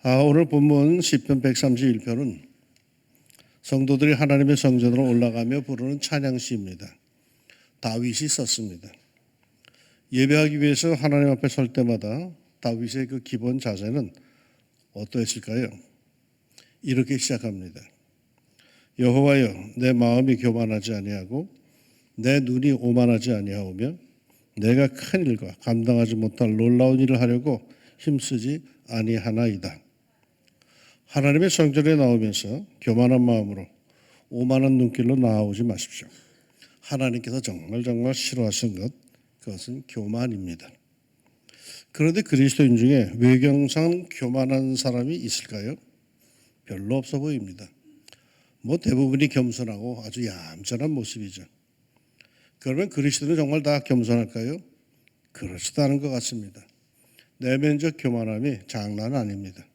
오늘 본문 시편 131편은 성도들이 하나님의 성전으로 올라가며 부르는 찬양시입니다. 다윗이 썼습니다. 예배하기 위해서 하나님 앞에 설 때마다 다윗의 그 기본 자세는 어떠했을까요? 이렇게 시작합니다. 여호와여, 내 마음이 교만하지 아니하고 내 눈이 오만하지 아니하오며 내가 큰 일과 감당하지 못할 놀라운 일을 하려고 힘쓰지 아니하나이다. 하나님의 성전에 나오면서 교만한 마음으로 오만한 눈길로 나아오지 마십시오. 하나님께서 정말 싫어하시는 것, 그것은 교만입니다. 그런데 그리스도인 중에 외경상 교만한 사람이 있을까요? 별로 없어 보입니다. 대부분이 겸손하고 아주 얌전한 모습이죠. 그러면 그리스도는 정말 다 겸손할까요? 그렇지도 않은 것 같습니다. 내면적 교만함이 장난 아닙니다.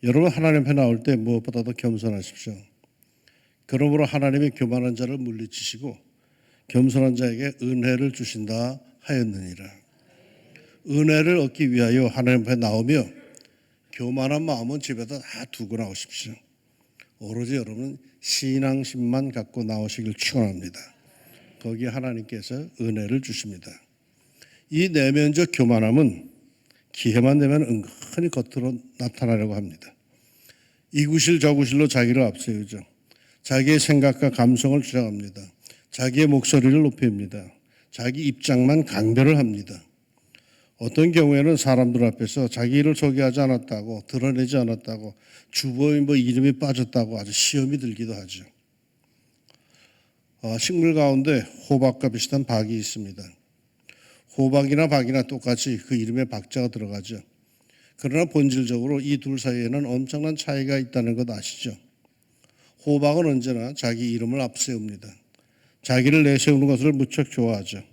여러분, 하나님 앞에 나올 때 무엇보다도 겸손하십시오. 그러므로 하나님이 교만한 자를 물리치시고 겸손한 자에게 은혜를 주신다 하였느니라. 은혜를 얻기 위하여 하나님 앞에 나오며 교만한 마음은 집에다 다 두고 나오십시오. 오로지 여러분은 신앙심만 갖고 나오시길 축원합니다. 거기에 하나님께서 은혜를 주십니다. 이 내면적 교만함은 기회만 되면 은근히 겉으로 나타나려고 합니다. 이구실 저구실로 자기를 앞세우죠. 자기의 생각과 감성을 주장합니다. 자기의 목소리를 높입니다. 자기 입장만 강변을 합니다. 어떤 경우에는 사람들 앞에서 자기 일을 소개하지 않았다고, 드러내지 않았다고, 주보에 이름이 빠졌다고 아주 시험이 들기도 하죠. 식물 가운데 호박과 비슷한 박이 있습니다. 호박이나 박이나 똑같이 그 이름에 박자가 들어가죠. 그러나 본질적으로 이 둘 사이에는 엄청난 차이가 있다는 것 아시죠? 호박은 언제나 자기 이름을 앞세웁니다. 자기를 내세우는 것을 무척 좋아하죠.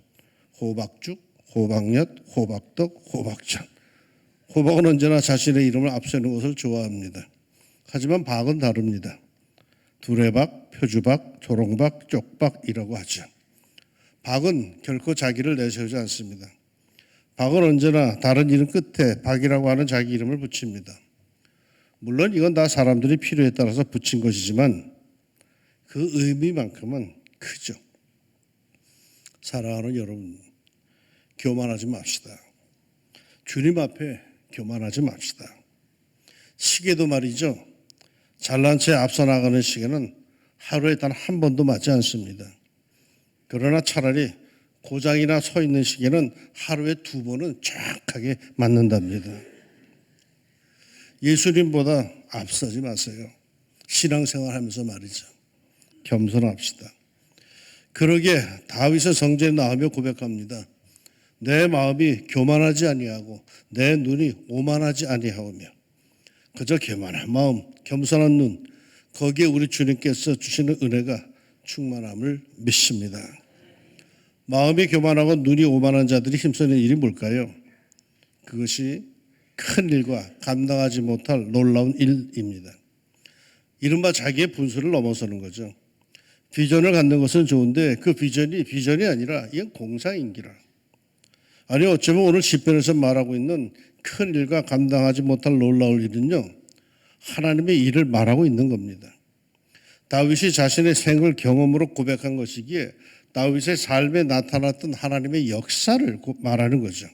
호박죽, 호박엿, 호박떡, 호박전. 호박은 언제나 자신의 이름을 앞세우는 것을 좋아합니다. 하지만 박은 다릅니다. 두레박, 표주박, 조롱박, 쪽박이라고 하죠. 박은 결코 자기를 내세우지 않습니다. 박은 언제나 다른 이름 끝에 박이라고 하는 자기 이름을 붙입니다. 물론 이건 다 사람들이 필요에 따라서 붙인 것이지만 그 의미만큼은 크죠. 사랑하는 여러분, 교만하지 맙시다. 주님 앞에 교만하지 맙시다. 시계도 말이죠. 잘난 채 앞서 나가는 시계는 하루에 단 한 번도 맞지 않습니다. 그러나 차라리 고장이나 서 있는 시계는 하루에 2번은 정확하게 맞는답니다. 예수님보다 앞서지 마세요. 신앙생활 하면서 말이죠. 겸손합시다. 그러기에 다윗은 성전에 나오며 고백합니다. 내 마음이 교만하지 아니하고 내 눈이 오만하지 아니하오며 그저 교만한 마음, 겸손한 눈, 거기에 우리 주님께서 주시는 은혜가 충만함을 믿습니다. 마음이 교만하고 눈이 오만한 자들이 힘쓰는 일이 뭘까요? 그것이 큰 일과 감당하지 못할 놀라운 일입니다. 이른바 자기의 분수를 넘어서는 거죠. 비전을 갖는 것은 좋은데 그 비전이 아니라 이건 공상인기라. 아니 어쩌면 오늘 시편에서 말하고 있는 큰 일과 감당하지 못할 놀라운 일은요, 하나님의 일을 말하고 있는 겁니다. 다윗이 자신의 생을 경험으로 고백한 것이기에 다윗의 삶에 나타났던 하나님의 역사를 말하는 거죠.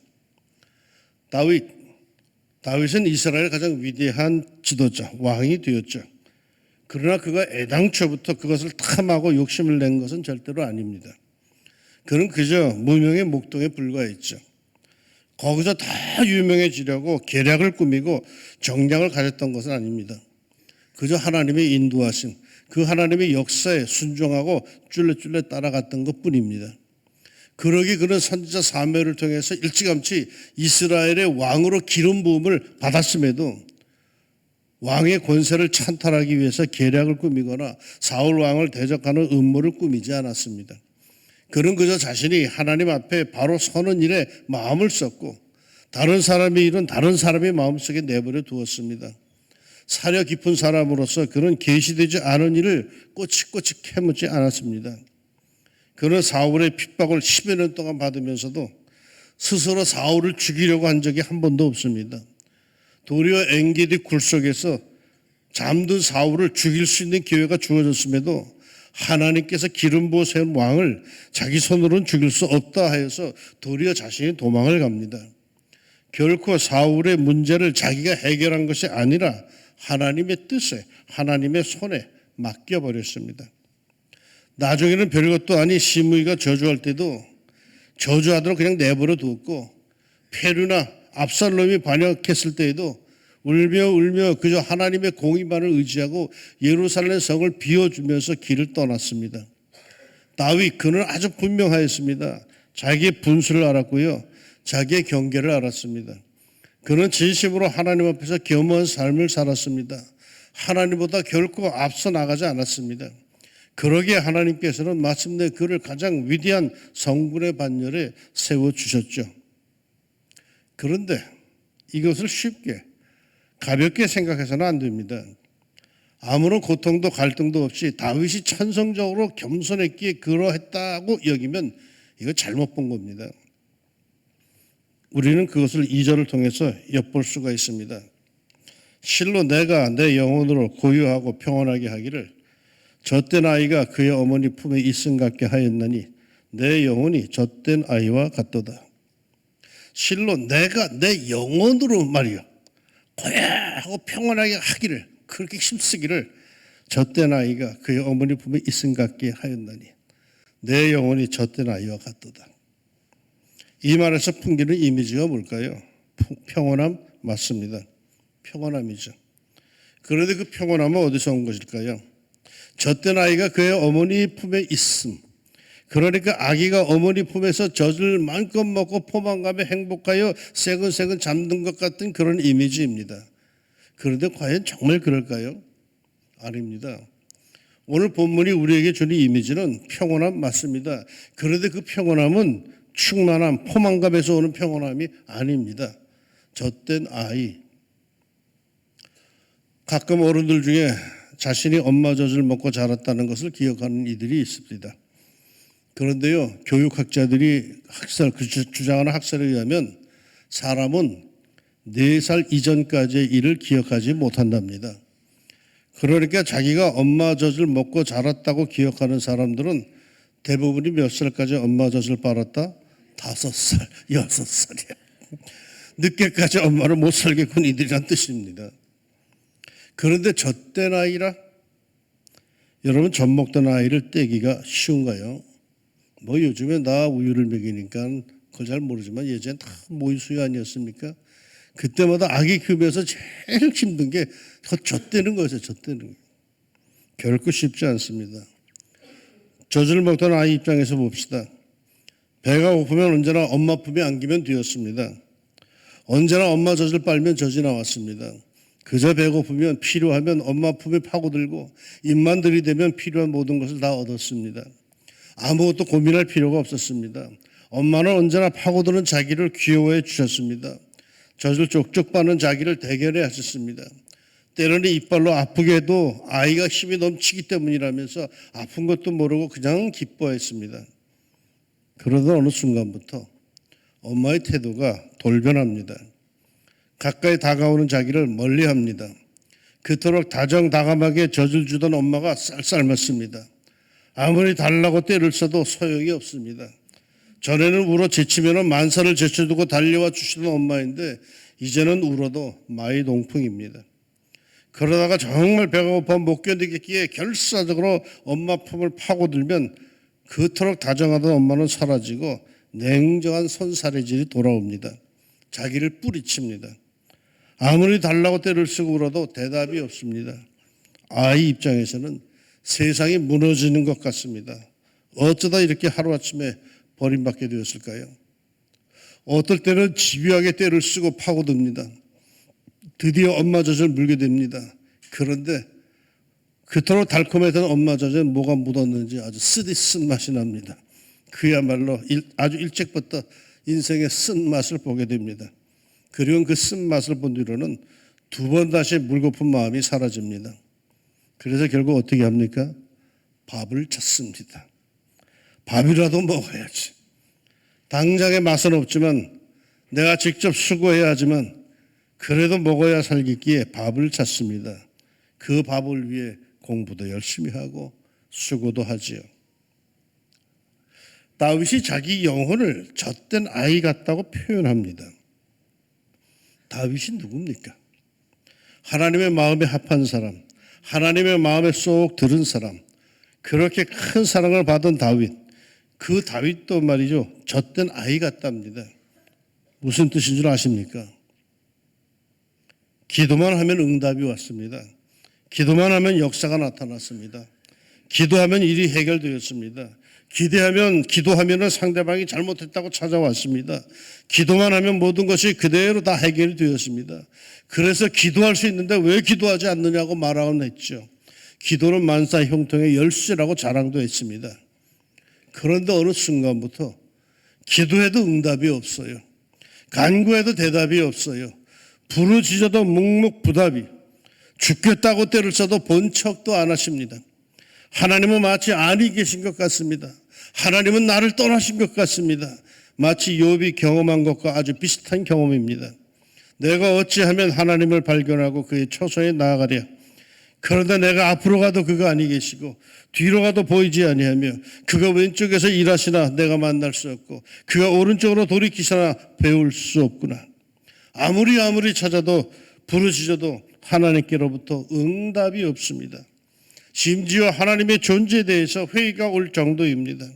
다윗은 이스라엘의 가장 위대한 지도자, 왕이 되었죠. 그러나 그가 애당초부터 그것을 탐하고 욕심을 낸 것은 절대로 아닙니다. 그는 그저 무명의 목동에 불과했죠. 거기서 다 유명해지려고 계략을 꾸미고 정략을 가졌던 것은 아닙니다. 그저 하나님의 인도하심, 그 하나님의 역사에 순종하고 쫄래쫄래 따라갔던 것뿐입니다. 그러기 그는 선지자 사무엘을 통해서 일찌감치 이스라엘의 왕으로 기름 부음을 받았음에도 왕의 권세를 찬탈하기 위해서 계략을 꾸미거나 사울 왕을 대적하는 음모를 꾸미지 않았습니다. 그는 그저 자신이 하나님 앞에 바로 서는 일에 마음을 썼고 다른 사람의 일은 다른 사람의 마음속에 내버려 두었습니다. 사려 깊은 사람으로서 그는 계시되지 않은 일을 꼬치꼬치 캐묻지 않았습니다. 그는 사울의 핍박을 10여 년 동안 받으면서도 스스로 사울을 죽이려고 한 적이 한 번도 없습니다. 도리어 엔게디 굴 속에서 잠든 사울을 죽일 수 있는 기회가 주어졌음에도 하나님께서 기름 부어 세운 왕을 자기 손으로는 죽일 수 없다 하여서 도리어 자신이 도망을 갑니다. 결코 사울의 문제를 자기가 해결한 것이 아니라 하나님의 뜻에, 하나님의 손에 맡겨버렸습니다. 나중에는 별것도 아닌 시므이가 저주할 때도 저주하도록 그냥 내버려 두었고, 페루나 압살롬이 반역했을 때에도 울며 그저 하나님의 공의만을 의지하고 예루살렘 성을 비워주면서 길을 떠났습니다. 다윗, 그는 아주 분명하였습니다. 자기의 분수를 알았고요, 자기의 경계를 알았습니다. 그는 진심으로 하나님 앞에서 겸허한 삶을 살았습니다. 하나님보다 결코 앞서 나가지 않았습니다. 그러기에 하나님께서는 마침내 그를 가장 위대한 성군의 반열에 세워주셨죠. 그런데 이것을 쉽게 가볍게 생각해서는 안 됩니다. 아무런 고통도 갈등도 없이 다윗이 천성적으로 겸손했기에 그러했다고 여기면 이거 잘못 본 겁니다. 우리는 그것을 2절을 통해서 엿볼 수가 있습니다. 실로 내가 내 영혼으로 고요하고 평온하게 하기를 젖된 아이가 그의 어머니 품에 있음 같게 하였나니 내 영혼이 젖된 아이와 같도다. 실로 내가 내 영혼으로 말이야 고요하고 평온하게 하기를, 그렇게 힘쓰기를 젖된 아이가 그의 어머니 품에 있음 같게 하였나니 내 영혼이 젖된 아이와 같도다. 이 말에서 풍기는 이미지가 뭘까요? 평온함 맞습니다. 평온함이죠. 그런데 그 평온함은 어디서 온 것일까요? 젖된 아이가 그의 어머니 품에 있음. 그러니까 아기가 어머니 품에서 젖을 마음껏 먹고 포만감에 행복하여 새근새근 잠든 것 같은 그런 이미지입니다. 그런데 과연 정말 그럴까요? 아닙니다. 오늘 본문이 우리에게 주는 이미지는 평온함 맞습니다. 그런데 그 평온함은 충만함, 포만감에서 오는 평온함이 아닙니다. 젖된 아이. 가끔 어른들 중에 자신이 엄마 젖을 먹고 자랐다는 것을 기억하는 이들이 있습니다. 그런데요, 교육학자들이 주장하는 학설에 의하면 사람은 4살 이전까지의 일을 기억하지 못한답니다. 그러니까 자기가 엄마 젖을 먹고 자랐다고 기억하는 사람들은 대부분이 몇 살까지 엄마 젖을 빨았다? 5살, 6살이야. 늦게까지 엄마를 못 살겠군 이들이란 뜻입니다. 그런데 젖된 아이라? 여러분, 젖 먹던 아이를 떼기가 쉬운가요? 뭐 요즘에 나 우유를 먹이니까 그걸 잘 모르지만 예전엔 다 모유수유 아니었습니까? 그때마다 아기 키우면서 제일 힘든 게 젖대는 거였어요. 젖대는 거. 결코 쉽지 않습니다. 젖을 먹던 아이 입장에서 봅시다. 배가 고프면 언제나 엄마 품에 안기면 되었습니다. 언제나 엄마 젖을 빨면 젖이 나왔습니다. 그저 배고프면 필요하면 엄마 품에 파고들고 입만 들이대면 필요한 모든 것을 다 얻었습니다. 아무것도 고민할 필요가 없었습니다. 엄마는 언제나 파고드는 자기를 귀여워해 주셨습니다. 젖을 쪽쪽 빠는 자기를 대견해 하셨습니다. 때로는 이빨로 아프게 해도 아이가 힘이 넘치기 때문이라면서 아픈 것도 모르고 그냥 기뻐했습니다. 그러던 어느 순간부터 엄마의 태도가 돌변합니다. 가까이 다가오는 자기를 멀리합니다. 그토록 다정다감하게 젖을 주던 엄마가 쌀쌀맞습니다. 아무리 달라고 때를 써도 소용이 없습니다. 전에는 울어 지치면 만사를 제쳐두고 달려와 주시던 엄마인데 이제는 울어도 마이 동풍입니다. 그러다가 정말 배가 고파 못 견디겠기에 결사적으로 엄마 품을 파고들면 그토록 다정하던 엄마는 사라지고 냉정한 손사래질이 돌아옵니다. 자기를 뿌리칩니다. 아무리 달라고 때를 쓰고 울어도 대답이 없습니다. 아이 입장에서는 세상이 무너지는 것 같습니다. 어쩌다 이렇게 하루아침에 버림받게 되었을까요? 어떨 때는 집요하게 때를 쓰고 파고듭니다. 드디어 엄마 젖을 물게 됩니다. 그런데 그토록 달콤했던 엄마 젖에 뭐가 묻었는지 아주 쓰디쓴 맛이 납니다. 그야말로 아주 일찍부터 인생의 쓴맛을 보게 됩니다. 그리고 그 쓴맛을 본 뒤로는 2번 다시 물고픈 마음이 사라집니다. 그래서 결국 어떻게 합니까? 밥을 찾습니다. 밥이라도 먹어야지. 당장의 맛은 없지만 내가 직접 수고해야 하지만 그래도 먹어야 살겠기에 밥을 찾습니다. 그 밥을 위해 공부도 열심히 하고 수고도 하지요. 다윗이 자기 영혼을 젖된 아이 같다고 표현합니다. 다윗이 누굽니까? 하나님의 마음에 합한 사람, 하나님의 마음에 쏙 들은 사람, 그렇게 큰 사랑을 받은 다윗, 그 다윗도 말이죠, 젖된 아이 같답니다. 무슨 뜻인 줄 아십니까? 기도만 하면 응답이 왔습니다. 기도만 하면 역사가 나타났습니다. 기도하면 일이 해결되었습니다. 기도하면 상대방이 잘못했다고 찾아왔습니다. 기도만 하면 모든 것이 그대로 다 해결이 되었습니다. 그래서 기도할 수 있는데 왜 기도하지 않느냐고 말하곤 했죠. 기도는 만사 형통의 열쇠라고 자랑도 했습니다. 그런데 어느 순간부터 기도해도 응답이 없어요. 간구해도 대답이 없어요. 부르짖어도 묵묵부답이, 죽겠다고 때를 써도 본 척도 안 하십니다. 하나님은 마치 안이 계신 것 같습니다. 하나님은 나를 떠나신 것 같습니다. 마치 욥이 경험한 것과 아주 비슷한 경험입니다. 내가 어찌하면 하나님을 발견하고 그의 처소에 나아가랴. 그런데 내가 앞으로 가도 그가 아니 계시고 뒤로 가도 보이지 아니하며 그가 왼쪽에서 일하시나 내가 만날 수 없고 그가 오른쪽으로 돌이키시나 배울 수 없구나. 아무리 찾아도 부르짖어도 하나님께로부터 응답이 없습니다. 심지어 하나님의 존재에 대해서 회의가 올 정도입니다.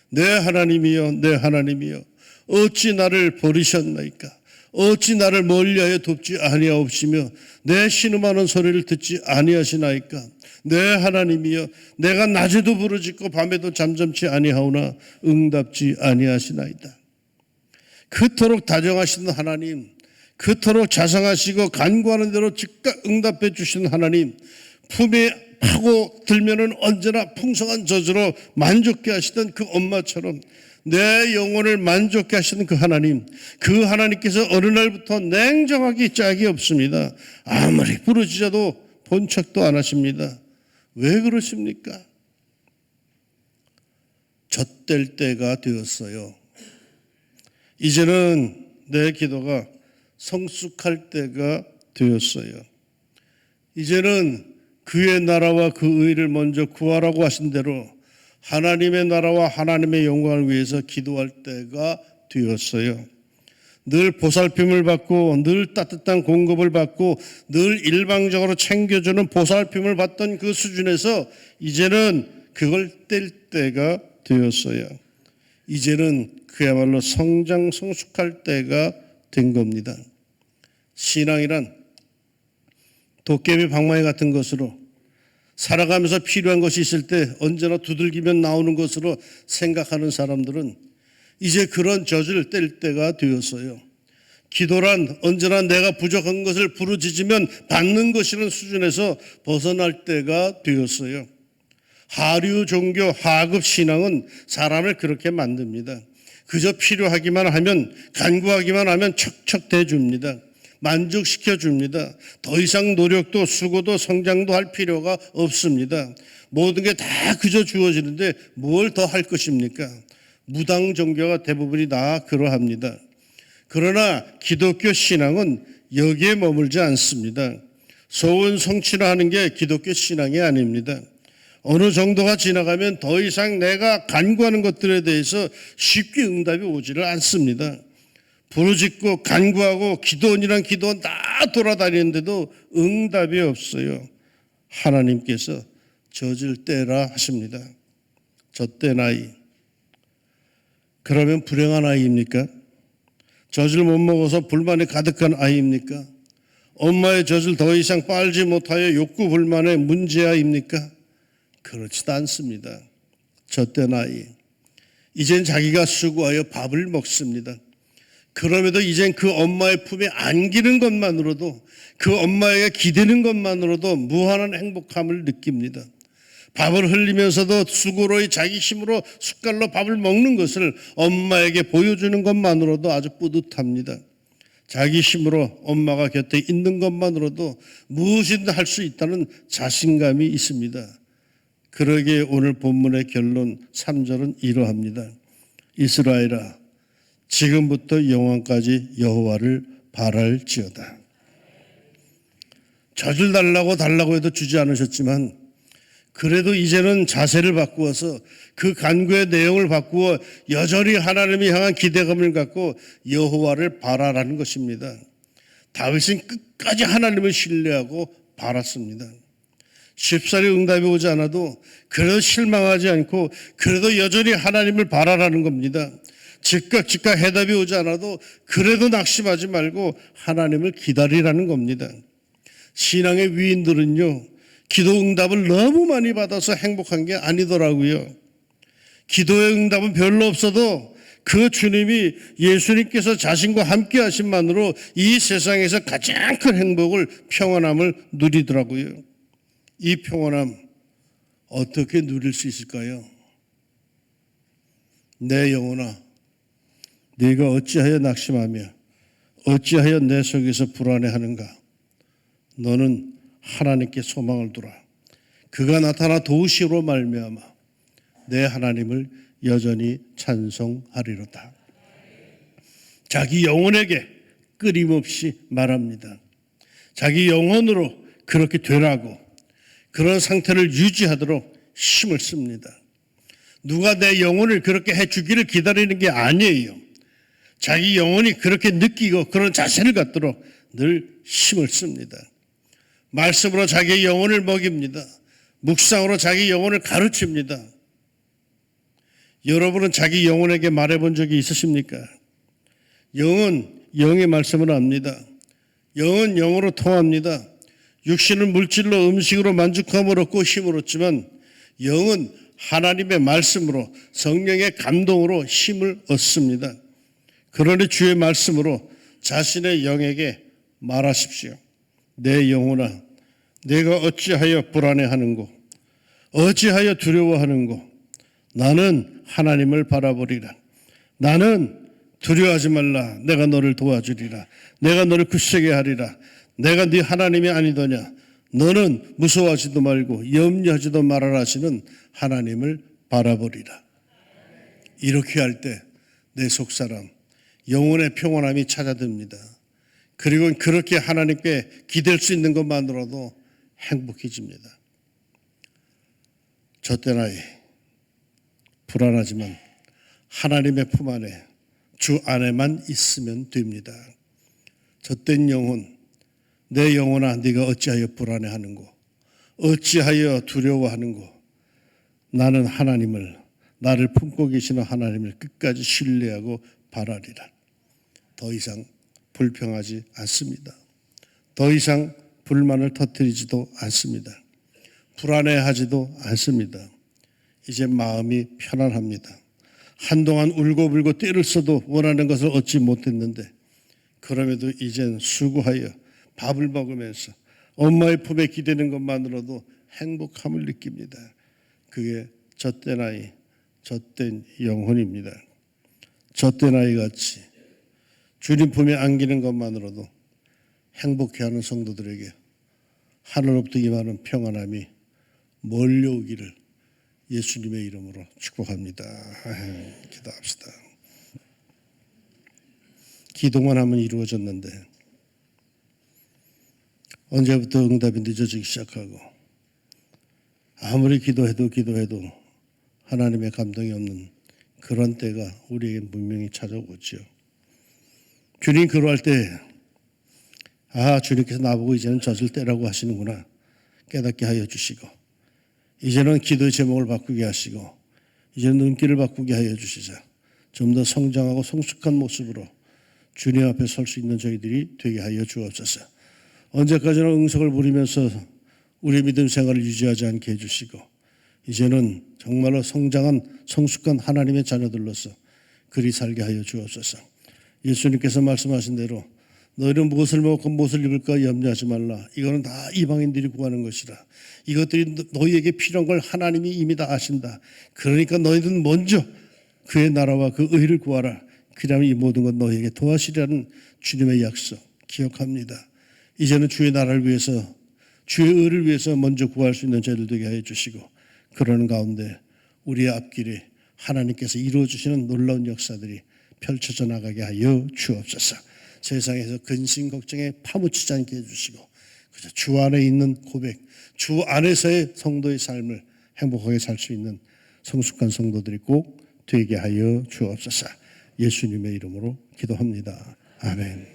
내 하나님이여, 내 하나님이여, 어찌 나를 버리셨나이까? 어찌 나를 멀리하여 돕지 아니하옵시며 내 신음하는 소리를 듣지 아니하시나이까? 내 하나님이여, 내가 낮에도 부르짖고 밤에도 잠잠치 아니하오나 응답지 아니하시나이다. 그토록 다정하신 하나님, 그토록 자상하시고 간구하는 대로 즉각 응답해 주신 하나님, 품에 파고 들면은 언제나 풍성한 젖으로 만족케 하시던 그 엄마처럼 내 영혼을 만족케 하시는 그 하나님, 그 하나님께서 어느 날부터 냉정하기 짝이 없습니다. 아무리 부르짖어도 본 척도 안 하십니다. 왜 그러십니까? 젖될 때가 되었어요. 이제는 내 기도가 성숙할 때가 되었어요. 이제는 그의 나라와 그 의를 먼저 구하라고 하신 대로 하나님의 나라와 하나님의 영광을 위해서 기도할 때가 되었어요. 늘 보살핌을 받고 늘 따뜻한 공급을 받고 늘 일방적으로 챙겨주는 보살핌을 받던 그 수준에서 이제는 그걸 뗄 때가 되었어요. 이제는 그야말로 성장 성숙할 때가 된 겁니다. 신앙이란 도깨비 방망이 같은 것으로 살아가면서 필요한 것이 있을 때 언제나 두들기면 나오는 것으로 생각하는 사람들은 이제 그런 젖을 뗄 때가 되었어요. 기도란 언제나 내가 부족한 것을 부르짖으면 받는 것이라는 수준에서 벗어날 때가 되었어요. 하류 종교, 하급 신앙은 사람을 그렇게 만듭니다. 그저 필요하기만 하면, 간구하기만 하면 척척 대줍니다. 만족시켜 줍니다. 더 이상 노력도 수고도 성장도 할 필요가 없습니다. 모든 게 다 그저 주어지는데 뭘 더 할 것입니까? 무당 종교가 대부분이 다 그러합니다. 그러나 기독교 신앙은 여기에 머물지 않습니다. 소원 성취를 하는 게 기독교 신앙이 아닙니다. 어느 정도가 지나가면 더 이상 내가 간구하는 것들에 대해서 쉽게 응답이 오지를 않습니다. 부르짖고 간구하고 기도원이란 기도원 다 돌아다니는데도 응답이 없어요. 하나님께서 젖을 떼라 하십니다. 젖된 아이. 그러면 불행한 아이입니까? 젖을 못 먹어서 불만이 가득한 아이입니까? 엄마의 젖을 더 이상 빨지 못하여 욕구 불만의 문제아입니까? 그렇지도 않습니다. 젖된 아이. 이젠 자기가 수고하여 밥을 먹습니다. 그럼에도 이젠 그 엄마의 품에 안기는 것만으로도, 그 엄마에게 기대는 것만으로도 무한한 행복함을 느낍니다. 밥을 흘리면서도 수고로이 자기 힘으로 숟갈로 밥을 먹는 것을 엄마에게 보여주는 것만으로도 아주 뿌듯합니다. 자기 힘으로 엄마가 곁에 있는 것만으로도 무엇이든 할 수 있다는 자신감이 있습니다. 그러기에 오늘 본문의 결론 3절은 이러합니다. 이스라엘아, 지금부터 영원까지 여호와를 바랄지어다. 젖을 달라고 해도 주지 않으셨지만 그래도 이제는 자세를 바꾸어서 그 간구의 내용을 바꾸어 여전히 하나님을 향한 기대감을 갖고 여호와를 바라라는 것입니다. 다윗은 끝까지 하나님을 신뢰하고 바랐습니다. 쉽사리 응답이 오지 않아도 그래도 실망하지 않고 그래도 여전히 하나님을 바라라는 겁니다. 즉각 해답이 오지 않아도 그래도 낙심하지 말고 하나님을 기다리라는 겁니다. 신앙의 위인들은요, 기도 응답을 너무 많이 받아서 행복한 게 아니더라고요. 기도의 응답은 별로 없어도 그 주님이 예수님께서 자신과 함께 하심만으로 이 세상에서 가장 큰 행복을, 평안함을 누리더라고요. 이 평안함 어떻게 누릴 수 있을까요? 내 영혼아, 네가 어찌하여 낙심하며 어찌하여 내 속에서 불안해하는가? 너는 하나님께 소망을 두라. 그가 나타나 도우시로 말미암아 내 하나님을 여전히 찬송하리로다. 자기 영혼에게 끊임없이 말합니다. 자기 영혼으로 그렇게 되라고, 그런 상태를 유지하도록 힘을 씁니다. 누가 내 영혼을 그렇게 해주기를 기다리는 게 아니에요. 자기 영혼이 그렇게 느끼고 그런 자세를 갖도록 늘 힘을 씁니다. 말씀으로 자기 영혼을 먹입니다. 묵상으로 자기 영혼을 가르칩니다. 여러분은 자기 영혼에게 말해본 적이 있으십니까? 영은 영의 말씀을 압니다. 영은 영으로 통합니다. 육신은 물질로 음식으로 만족함을 얻고 힘을 얻지만 영은 하나님의 말씀으로, 성령의 감동으로 힘을 얻습니다. 그러니 주의 말씀으로 자신의 영에게 말하십시오. 내 영혼아, 내가 어찌하여 불안해하는고, 어찌하여 두려워하는고, 나는 하나님을 바라보리라. 나는 두려워하지 말라. 내가 너를 도와주리라. 내가 너를 굳세게 하리라. 내가 네 하나님이 아니더냐. 너는 무서워하지도 말고 염려하지도 말아라 하시는 하나님을 바라보리라. 이렇게 할 때 내 속사람 영혼의 평안함이 찾아듭니다. 그리고 그렇게 하나님께 기댈 수 있는 것만으로도 행복해집니다. 저때 나이 불안하지만 하나님의 품 안에, 주 안에만 있으면 됩니다. 젖된 영혼, 내 영혼아, 네가 어찌하여 불안해하는고, 어찌하여 두려워하는고, 나는 하나님을, 나를 품고 계시는 하나님을 끝까지 신뢰하고 바라리라. 더 이상 불평하지 않습니다. 더 이상 불만을 터뜨리지도 않습니다. 불안해하지도 않습니다. 이제 마음이 편안합니다. 한동안 울고불고 떼를 써도 원하는 것을 얻지 못했는데 그럼에도 이젠 수고하여 밥을 먹으면서 엄마의 품에 기대는 것만으로도 행복함을 느낍니다. 그게 젖된 아이, 젖된 영혼입니다. 젖된 아이 같이 주님 품에 안기는 것만으로도 행복해하는 성도들에게 하늘로부터 임하는 평안함이 몰려오기를 예수님의 이름으로 축복합니다. 기도합시다. 기도만 하면 이루어졌는데 언제부터 응답이 늦어지기 시작하고 아무리 기도해도 하나님의 감동이 없는 그런 때가 우리에게 분명히 찾아오죠. 주님 그러할 때 주님께서 나보고 이제는 젖을 때라고 하시는구나 깨닫게 하여 주시고 이제는 기도의 제목을 바꾸게 하시고 이제는 눈길을 바꾸게 하여 주시자 좀 더 성장하고 성숙한 모습으로 주님 앞에 설 수 있는 저희들이 되게 하여 주옵소서. 언제까지나 응석을 부리면서 우리 믿음 생활을 유지하지 않게 해주시고 이제는 정말로 성장한 성숙한 하나님의 자녀들로서 그리 살게 하여 주옵소서. 예수님께서 말씀하신 대로 너희는 무엇을 먹고 무엇을 입을까 염려하지 말라. 이거는 다 이방인들이 구하는 것이라. 이것들이 너희에게 필요한 걸 하나님이 이미 다 아신다. 그러니까 너희는 먼저 그의 나라와 그 의를 구하라. 그러면 이 모든 것 너희에게 도와주시라는 주님의 약속 기억합니다. 이제는 주의 나라를 위해서 주의 의를 위해서 먼저 구할 수 있는 저희들 되게 해 주시고 그러는 가운데 우리의 앞길에 하나님께서 이루어 주시는 놀라운 역사들이 펼쳐져 나가게 하여 주옵소서. 세상에서 근심 걱정에 파묻히지 않게 해주시고 그저 주 안에 있는 고백, 주 안에서의 성도의 삶을 행복하게 살 수 있는 성숙한 성도들이 꼭 되게 하여 주옵소서. 예수님의 이름으로 기도합니다. 아멘.